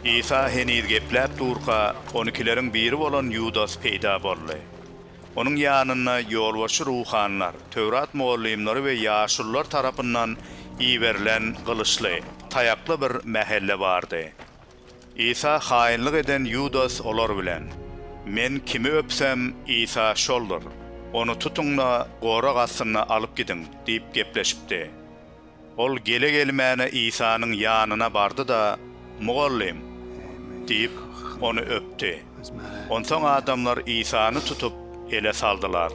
İsa heniz gepläp durka 12'lerin biri bolan Yudas peýda boldy. Onun ýanyna ýolbaşy ruhanlar, Tövrat muallimleri we ýaşullar tarapyndan iýerilen gylyçly, taýakly bir mähelle bardy. İsa haýynlyk eden Yudas olar bilen: "Men kimi öpsem İsa şoldur. Onu tutuňla gora gasyna alyp gidin" diýip gepleşipdi. Ol gele gelmäne İsa'nın ýanyna bardy da "Mugallim" diýip onu öpdi. Onsoň adamlar İsa'ny tutup ele saldylar.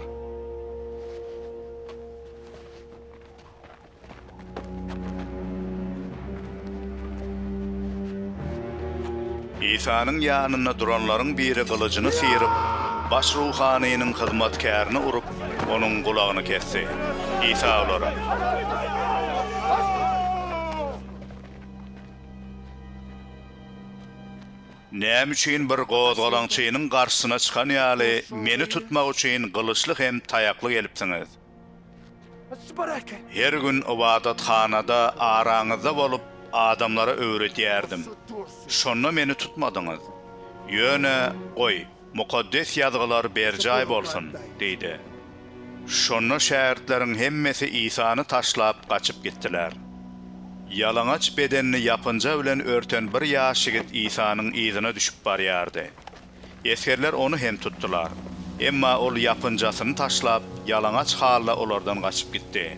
İsa'nın ýanyna duranlaryň biri gylyjyny syryp, baş ruhanynyň hyzmatkaryny urup, onuň gulagyny kesdi. İsa olara: "Näme üçin bir gozgalaňçynyň garşysyna çykan ýaly meni tutmak üçin gylyçly hem taýakly gelipsiňiz? Her gün ibadathanada araňyzda bolup adamlara öwretýärdim. Şonda meni tutmadyňyz. Ýöne goý, mukaddes ýazgylar berjaý bolsun" diýdi. Şonda şähertleriň hemmesi İsa'ny taşlap gaçyp gitdiler. Yalaňaç bedenini yapınca bilen örten bir ýaş ýigit İsa'nyň ýzyna düşüp barýardy. Eskerler onu hem tutdular. Emma ol yapıncasyny taşlap, yalaňaç halda olardan gaçyp gitdi.